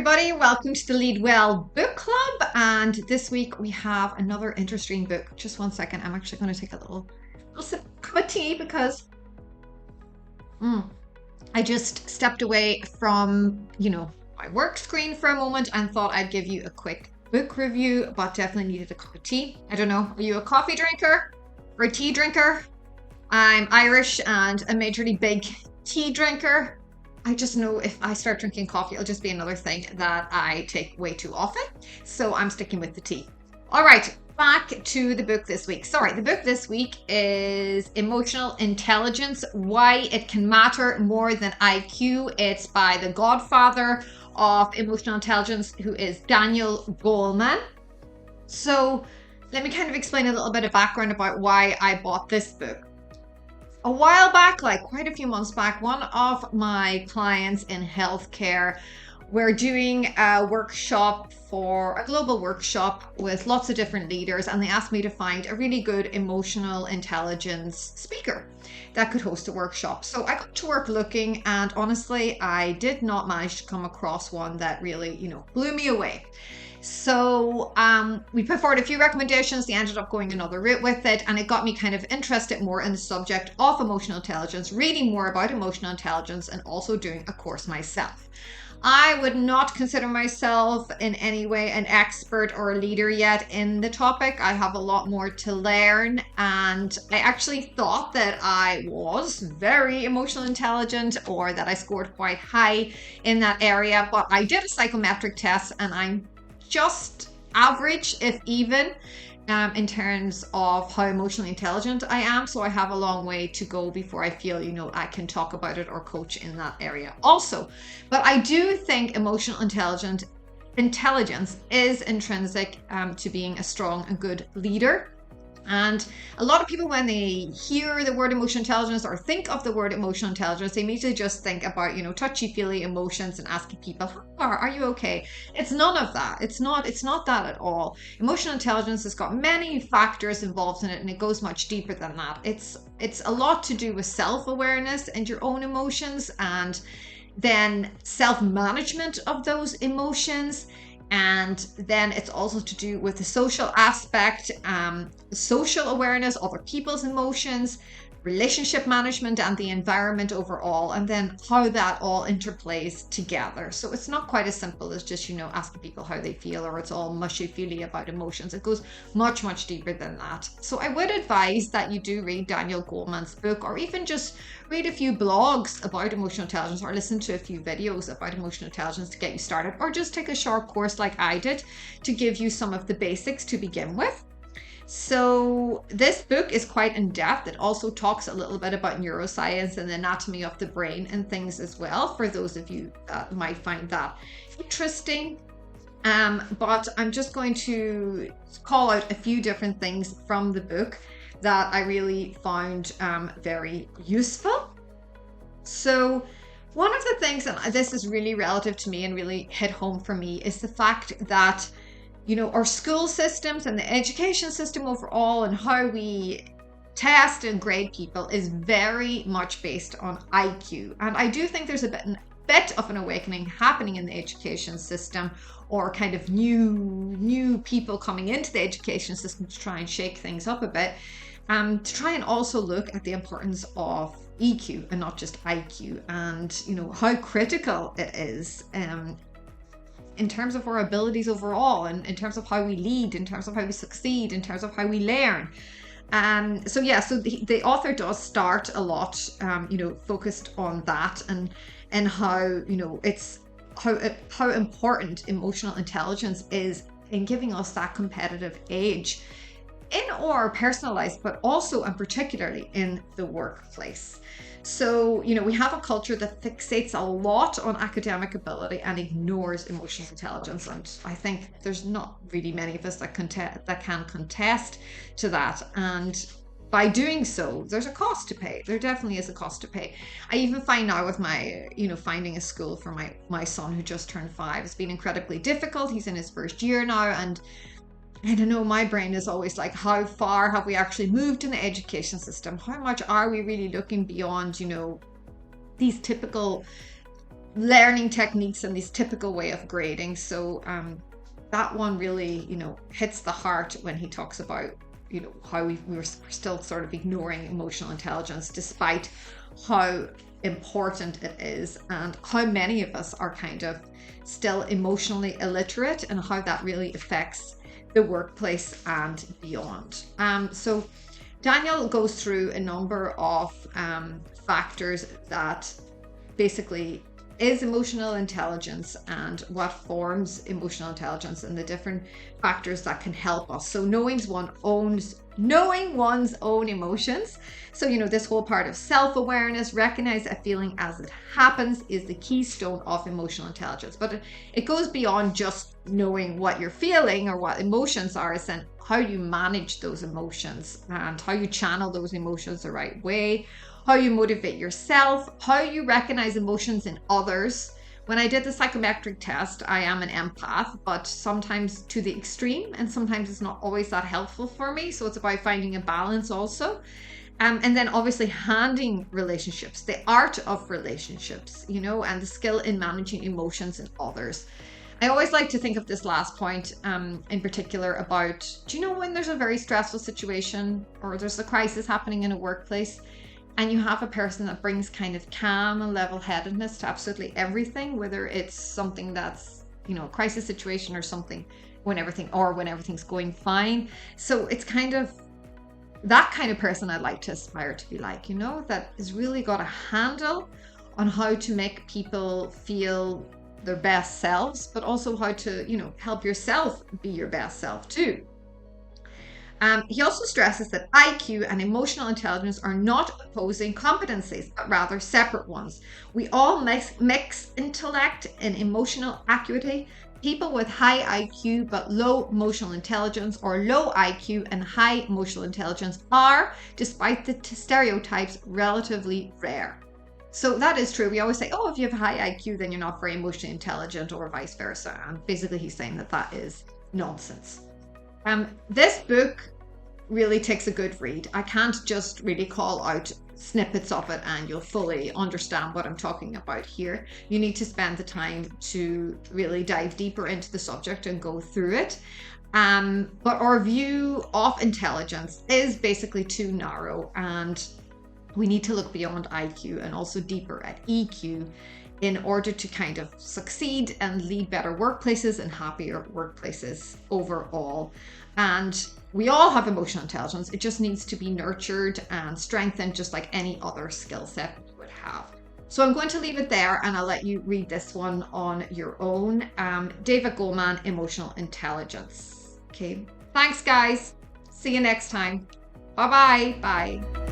everybody, welcome to the Lead Well Book Club, and this week we have another interesting book. Just one second, I'm actually going to take a little sip of tea because I just stepped away from, my work screen for a moment and thought I'd give you a quick book review, but definitely needed a cup of tea. I don't know, are you a coffee drinker or a tea drinker? I'm Irish and a majorly big tea drinker. I just know if I start drinking coffee, it'll just be another thing that I take way too often. So I'm sticking with the tea. All right, back to the book this week. The book this week is Emotional Intelligence, Why It Can Matter More Than IQ. It's by the Godfather of Emotional Intelligence, who is Daniel Goleman. So let me kind of explain a little bit of background about why I bought this book. A while back, like quite a few months back, one of my clients in healthcare were doing a workshop a global workshop with lots of different leaders, and they asked me to find a really good emotional intelligence speaker that could host a workshop. So I got to work looking, and honestly, I did not manage to come across one that really, blew me away. So we put forward a few recommendations. They ended up going another route with it, and it got me kind of interested more in the subject of emotional intelligence, reading more about emotional intelligence, and also doing a course myself. I would not consider myself in any way an expert or a leader yet in the topic. I have a lot more to learn, and I actually thought that I was very emotionally intelligent or that I scored quite high in that area, but I did a psychometric test and I'm just average, if even, in terms of how emotionally intelligent I am. So I have a long way to go before I feel, I can talk about it or coach in that area also. But I do think emotional intelligence is intrinsic to being a strong and good leader. And a lot of people, when they hear the word emotional intelligence or think of the word emotional intelligence, they immediately just think about, touchy-feely emotions and asking people, are you okay? It's none of that. It's not that at all. Emotional intelligence has got many factors involved in it, and it goes much deeper than that. It's a lot to do with self-awareness and your own emotions, and then self-management of those emotions. And then it's also to do with the social aspect, social awareness, other people's emotions, relationship management, and the environment overall, and then how that all interplays together. So it's not quite as simple as just, asking people how they feel, or it's all mushy-feely about emotions. It goes much, much deeper than that. So I would advise that you do read Daniel Goleman's book, or even just read a few blogs about emotional intelligence, or listen to a few videos about emotional intelligence to get you started, or just take a short course like I did to give you some of the basics to begin with. So this book is quite in-depth. It also talks a little bit about neuroscience and the anatomy of the brain and things as well, for those of you that might find that interesting. But I'm just going to call out a few different things from the book that I really found very useful. So one of the things, and this is really relative to me and really hit home for me, is the fact that our school systems and the education system overall, and how we test and grade people, is very much based on IQ. And I do think there's a bit of an awakening happening in the education system, or kind of new people coming into the education system to try and shake things up a bit, to try and also look at the importance of EQ and not just IQ, and how critical it is in terms of our abilities overall, and in terms of how we lead, in terms of how we succeed, in terms of how we learn. So the author does start a lot, focused on that, and how, it's how important emotional intelligence is in giving us that competitive edge in our personal life, but also and particularly in the workplace. So, we have a culture that fixates a lot on academic ability and ignores emotional intelligence. And I think there's not really many of us that can contest to that. And by doing so, there's a cost to pay. There definitely is a cost to pay. I even find now with my, finding a school for my son who just turned 5, it's been incredibly difficult. He's in his first year now, and I don't know, my brain is always like, how far have we actually moved in the education system? How much are we really looking beyond, these typical learning techniques and this typical way of grading. So that one really, hits the heart when he talks about, how we're still sort of ignoring emotional intelligence despite how important it is, and how many of us are kind of still emotionally illiterate, and how that really affects the workplace and beyond. So Daniel goes through a number of factors that basically is emotional intelligence and what forms emotional intelligence and the different factors that can help us. So knowing one's own emotions. So, this whole part of self-awareness, recognize a feeling as it happens, is the keystone of emotional intelligence. But it goes beyond just knowing what you're feeling or what emotions are. It's then how you manage those emotions and how you channel those emotions the right way, how you motivate yourself, how you recognize emotions in others. When I did the psychometric test, I am an empath, but sometimes to the extreme, and sometimes it's not always that helpful for me. So it's about finding a balance also. And then obviously handling relationships, the art of relationships, and the skill in managing emotions in others. I always like to think of this last point in particular about, when there's a very stressful situation or there's a crisis happening in a workplace, and you have a person that brings kind of calm and level-headedness to absolutely everything, whether it's something that's, a crisis situation or something when everything's going fine. So it's kind of that kind of person I'd like to aspire to be like, that has really got a handle on how to make people feel their best selves, but also how to, help yourself be your best self too. He also stresses that IQ and emotional intelligence are not opposing competencies, but rather separate ones. We all mix intellect and emotional acuity. People with high IQ but low emotional intelligence, or low IQ and high emotional intelligence, are, despite the stereotypes, relatively rare. So that is true. We always say, if you have a high IQ, then you're not very emotionally intelligent, or vice versa. And basically he's saying that is nonsense. This book really takes a good read. I can't just really call out snippets of it and you'll fully understand what I'm talking about here. You need to spend the time to really dive deeper into the subject and go through it. But our view of intelligence is basically too narrow, and we need to look beyond IQ and also deeper at EQ in order to kind of succeed and lead better workplaces and happier workplaces overall. And we all have emotional intelligence. It just needs to be nurtured and strengthened, just like any other skill set we would have. So I'm going to leave it there, and I'll let you read this one on your own. David Goleman, Emotional Intelligence. Okay, thanks guys. See you next time. Bye-bye. Bye.